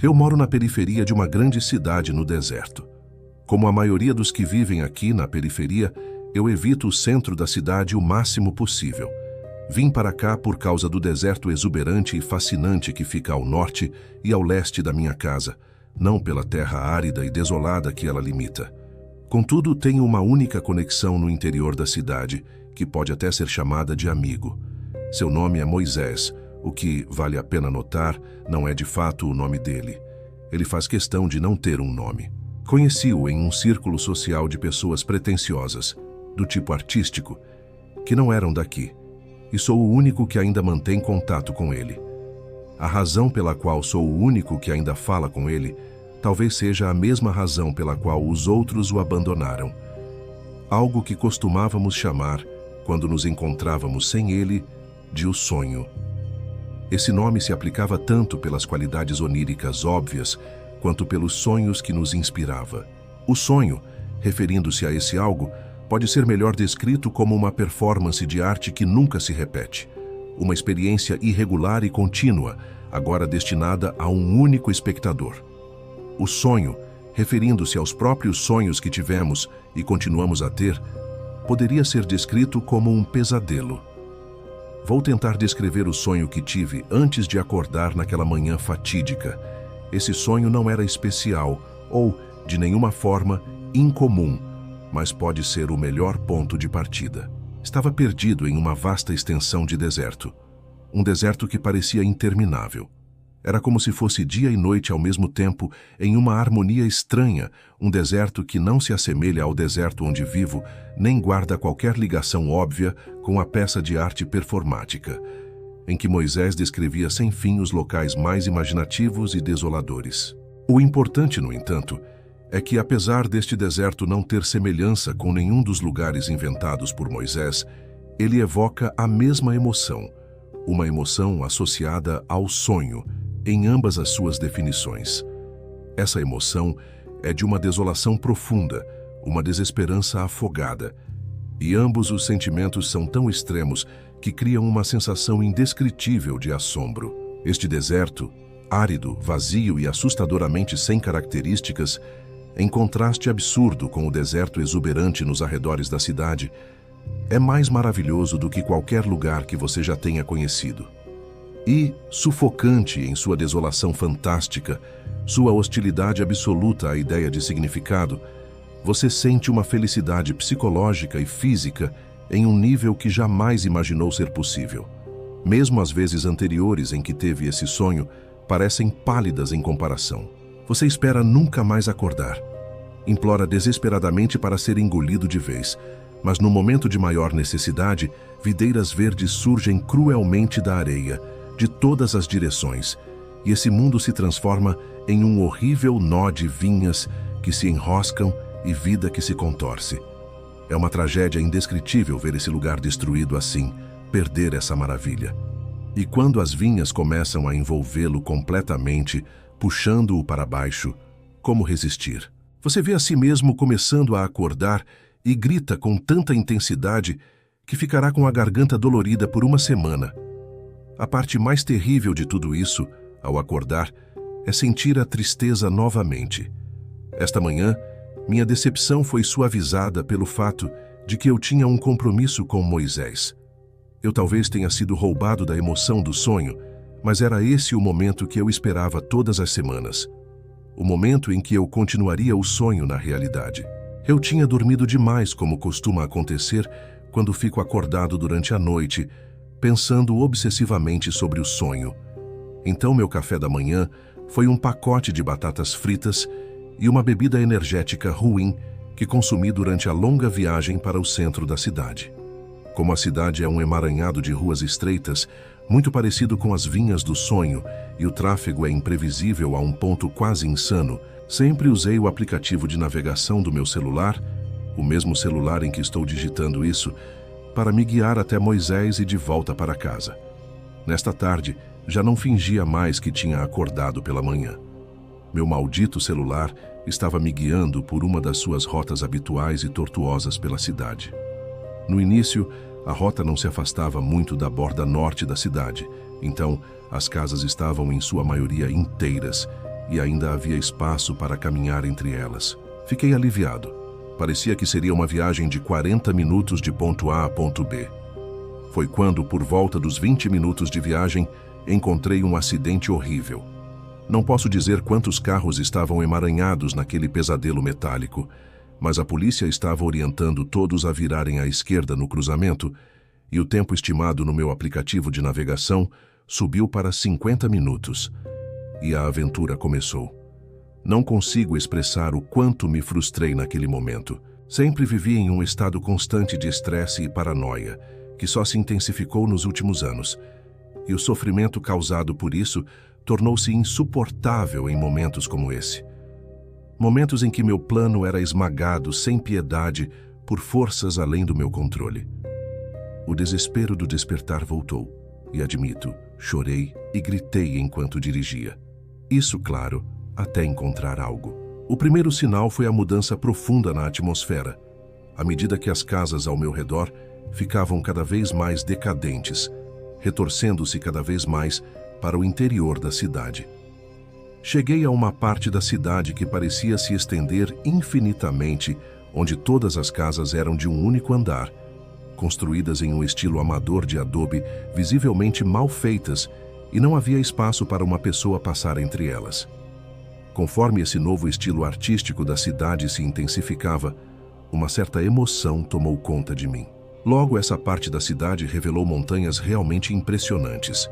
Eu moro na periferia de uma grande cidade no deserto. Como a maioria dos que vivem aqui na periferia, eu evito o centro da cidade o máximo possível. Vim para cá por causa do deserto exuberante e fascinante que fica ao norte e ao leste da minha casa, não pela terra árida e desolada que ela limita. Contudo, tenho uma única conexão no interior da cidade, que pode até ser chamada de amigo. Seu nome é Moisés, o que, vale a pena notar, não é de fato o nome dele. Ele faz questão de não ter um nome. Conheci-o em um círculo social de pessoas pretensiosas, do tipo artístico, que não eram daqui, e sou o único que ainda mantém contato com ele. A razão pela qual sou o único que ainda fala com ele talvez seja a mesma razão pela qual os outros o abandonaram. Algo que costumávamos chamar, quando nos encontrávamos sem ele, de o sonho. Esse nome se aplicava tanto pelas qualidades oníricas óbvias, quanto pelos sonhos que nos inspirava. O sonho, referindo-se a esse algo, pode ser melhor descrito como uma performance de arte que nunca se repete. Uma experiência irregular e contínua, agora destinada a um único espectador. O sonho, referindo-se aos próprios sonhos que tivemos e continuamos a ter, poderia ser descrito como um pesadelo. Vou tentar descrever o sonho que tive antes de acordar naquela manhã fatídica. Esse sonho não era especial ou, de nenhuma forma, incomum, mas pode ser o melhor ponto de partida. Estava perdido em uma vasta extensão de deserto. Um deserto que parecia interminável. Era como se fosse dia e noite ao mesmo tempo, em uma harmonia estranha, um deserto que não se assemelha ao deserto onde vivo, nem guarda qualquer ligação óbvia com a peça de arte performática, em que Moisés descrevia sem fim os locais mais imaginativos e desoladores. O importante, no entanto, é que apesar deste deserto não ter semelhança com nenhum dos lugares inventados por Moisés, ele evoca a mesma emoção, uma emoção associada ao sonho, em ambas as suas definições. Essa emoção é de uma desolação profunda, uma desesperança afogada, e ambos os sentimentos são tão extremos que criam uma sensação indescritível de assombro. Este deserto, árido, vazio e assustadoramente sem características, em contraste absurdo com o deserto exuberante nos arredores da cidade, é mais maravilhoso do que qualquer lugar que você já tenha conhecido. E, sufocante em sua desolação fantástica, sua hostilidade absoluta à ideia de significado, você sente uma felicidade psicológica e física em um nível que jamais imaginou ser possível. Mesmo as vezes anteriores em que teve esse sonho parecem pálidas em comparação. Você espera nunca mais acordar. Implora desesperadamente para ser engolido de vez, mas no momento de maior necessidade, videiras verdes surgem cruelmente da areia, de todas as direções, e esse mundo se transforma em um horrível nó de vinhas que se enroscam e vida que se contorce. É uma tragédia indescritível ver esse lugar destruído assim, perder essa maravilha. E quando as vinhas começam a envolvê-lo completamente, puxando-o para baixo, como resistir? Você vê a si mesmo começando a acordar e grita com tanta intensidade que ficará com a garganta dolorida por uma semana. A parte mais terrível de tudo isso, ao acordar, é sentir a tristeza novamente. Esta manhã, minha decepção foi suavizada pelo fato de que eu tinha um compromisso com Moisés. Eu talvez tenha sido roubado da emoção do sonho, mas era esse o momento que eu esperava todas as semanas. O momento em que eu continuaria o sonho na realidade. Eu tinha dormido demais, como costuma acontecer quando fico acordado durante a noite, pensando obsessivamente sobre o sonho. Então meu café da manhã foi um pacote de batatas fritas e uma bebida energética ruim que consumi durante a longa viagem para o centro da cidade. Como a cidade é um emaranhado de ruas estreitas, muito parecido com as vinhas do sonho, e o tráfego é imprevisível a um ponto quase insano, sempre usei o aplicativo de navegação do meu celular, o mesmo celular em que estou digitando isso, para me guiar até Moisés e de volta para casa. Nesta tarde, já não fingia mais que tinha acordado pela manhã. Meu maldito celular estava me guiando por uma das suas rotas habituais e tortuosas pela cidade. No início, a rota não se afastava muito da borda norte da cidade, então as casas estavam em sua maioria inteiras, e ainda havia espaço para caminhar entre elas. Fiquei aliviado. Parecia que seria uma viagem de 40 minutos de ponto A a ponto B. Foi quando, por volta dos 20 minutos de viagem, encontrei um acidente horrível. Não posso dizer quantos carros estavam emaranhados naquele pesadelo metálico, mas a polícia estava orientando todos a virarem à esquerda no cruzamento, e o tempo estimado no meu aplicativo de navegação subiu para 50 minutos. E a aventura começou. Não consigo expressar o quanto me frustrei naquele momento. Sempre vivi em um estado constante de estresse e paranoia, que só se intensificou nos últimos anos. E o sofrimento causado por isso tornou-se insuportável em momentos como esse. Momentos em que meu plano era esmagado sem piedade por forças além do meu controle. O desespero do despertar voltou, e admito, chorei e gritei enquanto dirigia. Isso, claro, até encontrar algo. O primeiro sinal foi a mudança profunda na atmosfera, à medida que as casas ao meu redor ficavam cada vez mais decadentes, retorcendo-se cada vez mais para o interior da cidade. Cheguei a uma parte da cidade que parecia se estender infinitamente, onde todas as casas eram de um único andar, construídas em um estilo amador de adobe, visivelmente mal feitas, e não havia espaço para uma pessoa passar entre elas. Conforme esse novo estilo artístico da cidade se intensificava, uma certa emoção tomou conta de mim. Logo, essa parte da cidade revelou montanhas realmente impressionantes.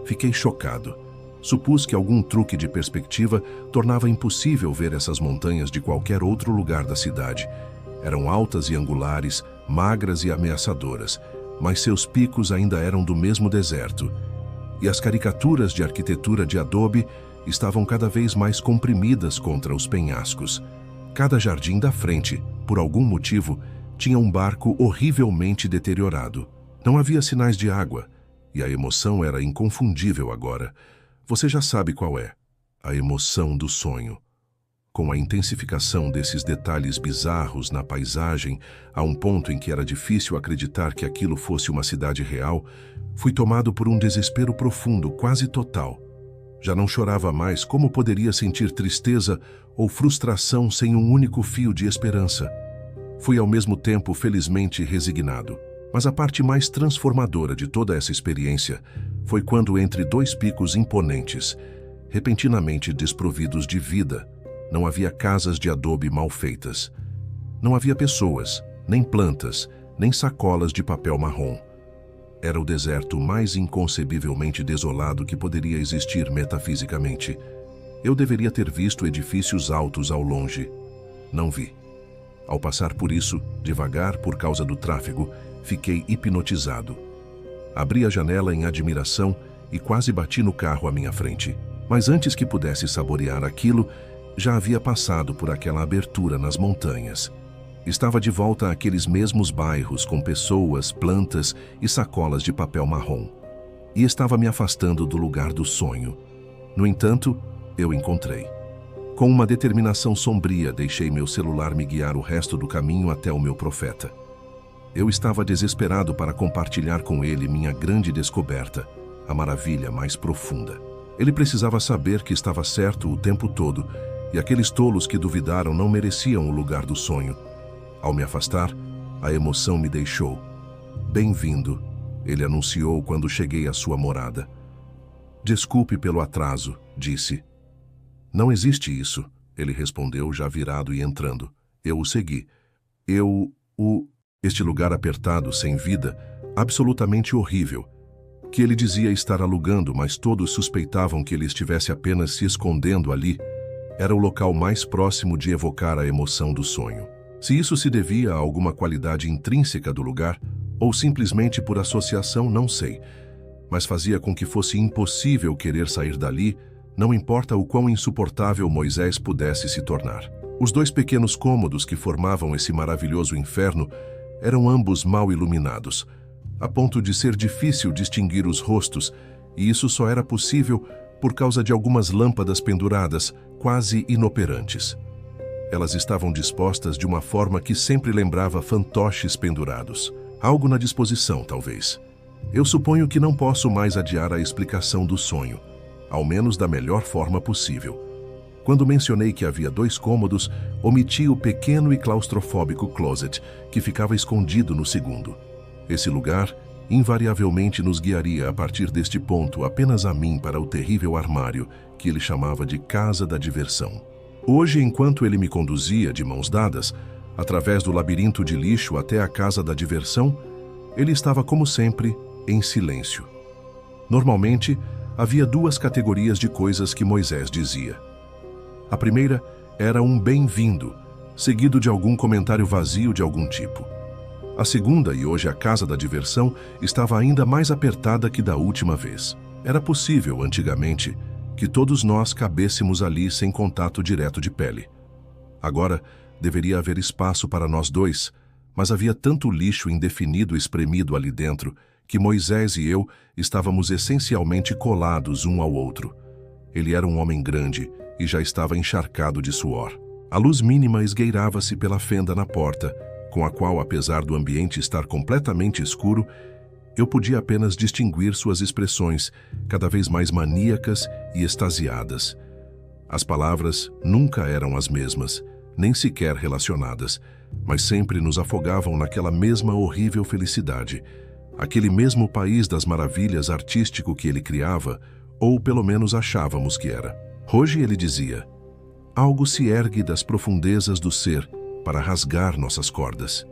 Fiquei chocado. Supus que algum truque de perspectiva tornava impossível ver essas montanhas de qualquer outro lugar da cidade. Eram altas e angulares, magras e ameaçadoras, mas seus picos ainda eram do mesmo deserto. E as caricaturas de arquitetura de adobe estavam cada vez mais comprimidas contra os penhascos. Cada jardim da frente, por algum motivo, tinha um barco horrivelmente deteriorado. Não havia sinais de água, e a emoção era inconfundível agora. Você já sabe qual é: a emoção do sonho. Com a intensificação desses detalhes bizarros na paisagem, a um ponto em que era difícil acreditar que aquilo fosse uma cidade real, fui tomado por um desespero profundo, quase total. Já não chorava mais. Como poderia sentir tristeza ou frustração sem um único fio de esperança? Fui ao mesmo tempo felizmente resignado. Mas a parte mais transformadora de toda essa experiência foi quando, entre dois picos imponentes, repentinamente desprovidos de vida, não havia casas de adobe mal feitas. Não havia pessoas, nem plantas, nem sacolas de papel marrom. Era o deserto mais inconcebivelmente desolado que poderia existir metafisicamente. Eu deveria ter visto edifícios altos ao longe. Não vi. Ao passar por isso, devagar por causa do tráfego, fiquei hipnotizado. Abri a janela em admiração e quase bati no carro à minha frente. Mas antes que pudesse saborear aquilo, já havia passado por aquela abertura nas montanhas. Estava de volta àqueles mesmos bairros com pessoas, plantas e sacolas de papel marrom. E estava me afastando do lugar do sonho. No entanto, eu encontrei. Com uma determinação sombria, deixei meu celular me guiar o resto do caminho até o meu profeta. Eu estava desesperado para compartilhar com ele minha grande descoberta, a maravilha mais profunda. Ele precisava saber que estava certo o tempo todo, e aqueles tolos que duvidaram não mereciam o lugar do sonho. Ao me afastar, a emoção me deixou. "Bem-vindo", ele anunciou quando cheguei à sua morada. "Desculpe pelo atraso", disse. "Não existe isso", ele respondeu, já virado e entrando. Eu o segui. Este lugar apertado, sem vida, absolutamente horrível, que ele dizia estar alugando, mas todos suspeitavam que ele estivesse apenas se escondendo ali, era o local mais próximo de evocar a emoção do sonho. Se isso se devia a alguma qualidade intrínseca do lugar, ou simplesmente por associação, não sei, mas fazia com que fosse impossível querer sair dali, não importa o quão insuportável Moisés pudesse se tornar. Os dois pequenos cômodos que formavam esse maravilhoso inferno eram ambos mal iluminados, a ponto de ser difícil distinguir os rostos, e isso só era possível por causa de algumas lâmpadas penduradas, quase inoperantes. Elas estavam dispostas de uma forma que sempre lembrava fantoches pendurados. Algo na disposição, talvez. Eu suponho que não posso mais adiar a explicação do sonho, ao menos da melhor forma possível. Quando mencionei que havia 2 cômodos, omiti o pequeno e claustrofóbico closet, que ficava escondido no segundo. Esse lugar invariavelmente nos guiaria a partir deste ponto apenas a mim para o terrível armário que ele chamava de casa da diversão. Hoje, enquanto ele me conduzia de mãos dadas, através do labirinto de lixo até a casa da diversão, ele estava, como sempre, em silêncio. Normalmente, havia 2 categorias de coisas que Moisés dizia. A primeira era um bem-vindo, seguido de algum comentário vazio de algum tipo. A segunda, e hoje a casa da diversão, estava ainda mais apertada que da última vez. Era possível, antigamente, que todos nós cabêssemos ali sem contato direto de pele. Agora, deveria haver espaço para nós 2, mas havia tanto lixo indefinido espremido ali dentro que Moisés e eu estávamos essencialmente colados um ao outro. Ele era um homem grande e já estava encharcado de suor. A luz mínima esgueirava-se pela fenda na porta, com a qual, apesar do ambiente estar completamente escuro, eu podia apenas distinguir suas expressões, cada vez mais maníacas e extasiadas. As palavras nunca eram as mesmas, nem sequer relacionadas, mas sempre nos afogavam naquela mesma horrível felicidade, aquele mesmo país das maravilhas artístico que ele criava, ou pelo menos achávamos que era. Hoje ele dizia: algo se ergue das profundezas do ser para rasgar nossas cordas.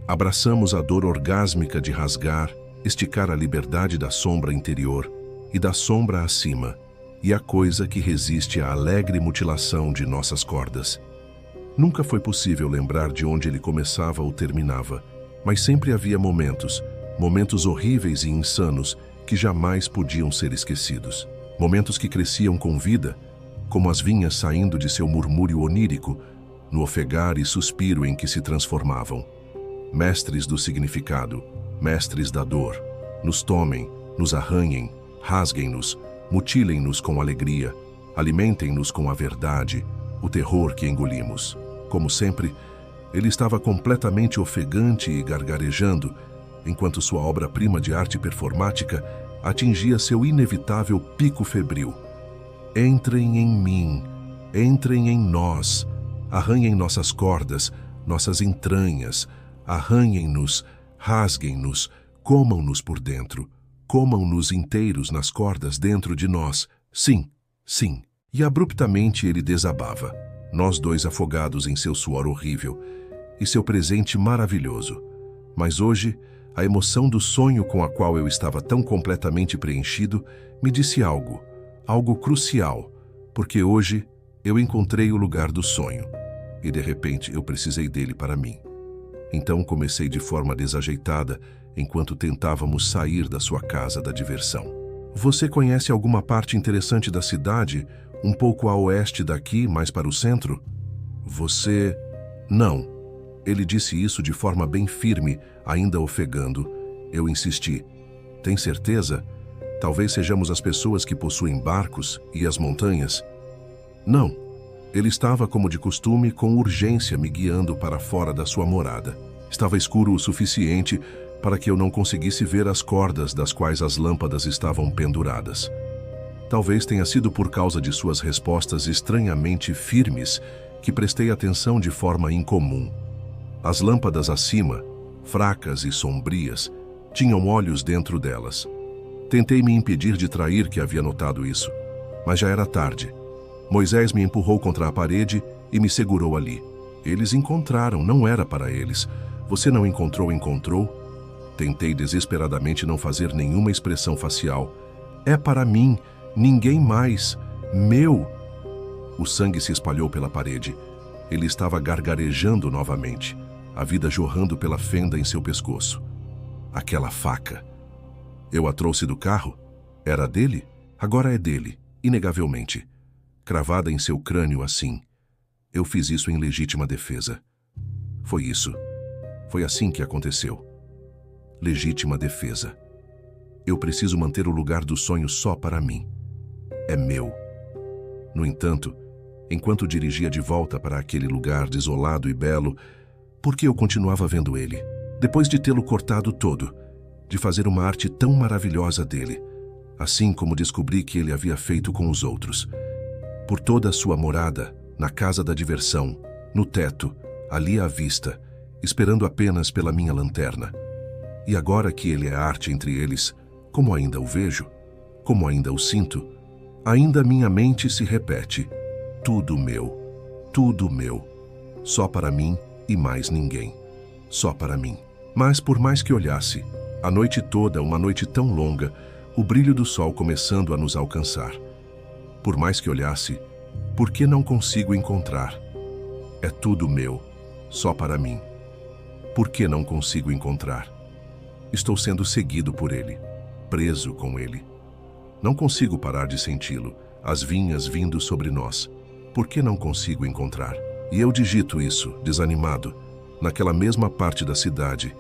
Abraçamos a dor orgásmica de rasgar, esticar a liberdade da sombra interior e da sombra acima, e a coisa que resiste à alegre mutilação de nossas cordas. Nunca foi possível lembrar de onde ele começava ou terminava, mas sempre havia momentos horríveis e insanos que jamais podiam ser esquecidos. Momentos que cresciam com vida, como as vinhas saindo de seu murmúrio onírico, no ofegar e suspiro em que se transformavam. Mestres do significado, mestres da dor, nos tomem, nos arranhem, rasguem-nos, mutilem-nos com alegria, alimentem-nos com a verdade, o terror que engolimos. Como sempre, ele estava completamente ofegante e gargarejando, enquanto sua obra-prima de arte performática atingia seu inevitável pico febril. Entrem em mim, entrem em nós, arranhem nossas cordas, nossas entranhas, arranhem-nos, rasguem-nos, comam-nos por dentro, comam-nos inteiros nas cordas dentro de nós. Sim, sim. E abruptamente ele desabava, nós 2 afogados em seu suor horrível e seu presente maravilhoso. Mas hoje, a emoção do sonho com a qual eu estava tão completamente preenchido me disse algo crucial, porque hoje eu encontrei o lugar do sonho e de repente eu precisei dele para mim. Então comecei de forma desajeitada enquanto tentávamos sair da sua casa da diversão. Você conhece alguma parte interessante da cidade, um pouco a oeste daqui, mais para o centro? Você... Não. Ele disse isso de forma bem firme, ainda ofegando. Eu insisti. Tem certeza? Talvez sejamos as pessoas que possuem barcos e as montanhas. Não. Ele estava, como de costume, com urgência me guiando para fora da sua morada. Estava escuro o suficiente para que eu não conseguisse ver as cordas das quais as lâmpadas estavam penduradas. Talvez tenha sido por causa de suas respostas estranhamente firmes que prestei atenção de forma incomum. As lâmpadas acima, fracas e sombrias, tinham olhos dentro delas. Tentei me impedir de trair que havia notado isso, mas já era tarde. Moisés me empurrou contra a parede e me segurou ali. Eles encontraram, não era para eles. Você não encontrou, encontrou? Tentei desesperadamente não fazer nenhuma expressão facial. É para mim, ninguém mais. Meu! O sangue se espalhou pela parede. Ele estava gargarejando novamente, a vida jorrando pela fenda em seu pescoço. Aquela faca. Eu a trouxe do carro? Era dele? Agora é dele, inegavelmente. Cravada em seu crânio assim. Eu fiz isso em legítima defesa. Foi isso. Foi assim que aconteceu. Legítima defesa. Eu preciso manter o lugar do sonho só para mim. É meu. No entanto, enquanto dirigia de volta para aquele lugar desolado e belo, por que eu continuava vendo ele? Depois de tê-lo cortado todo, de fazer uma arte tão maravilhosa dele, assim como descobri que ele havia feito com os outros. por toda a sua morada, na casa da diversão, no teto, ali à vista, esperando apenas pela minha lanterna. E agora que ele é arte entre eles, como ainda o vejo, como ainda o sinto, ainda minha mente se repete: tudo meu, só para mim e mais ninguém, só para mim. Mas por mais que olhasse, a noite toda, uma noite tão longa, o brilho do sol começando a nos alcançar. Por mais que olhasse, por que não consigo encontrar? É tudo meu, só para mim. Por que não consigo encontrar? Estou sendo seguido por ele, preso com ele. Não consigo parar de senti-lo, as vinhas vindo sobre nós. Por que não consigo encontrar? E eu digito isso, desanimado, naquela mesma parte da cidade,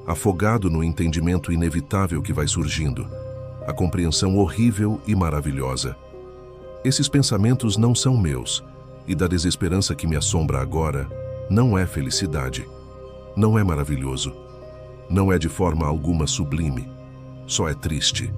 afogado no entendimento inevitável que vai surgindo, a compreensão horrível e maravilhosa. Esses pensamentos não são meus, e da desesperança que me assombra agora, não é felicidade, não é maravilhoso, não é de forma alguma sublime, só é triste.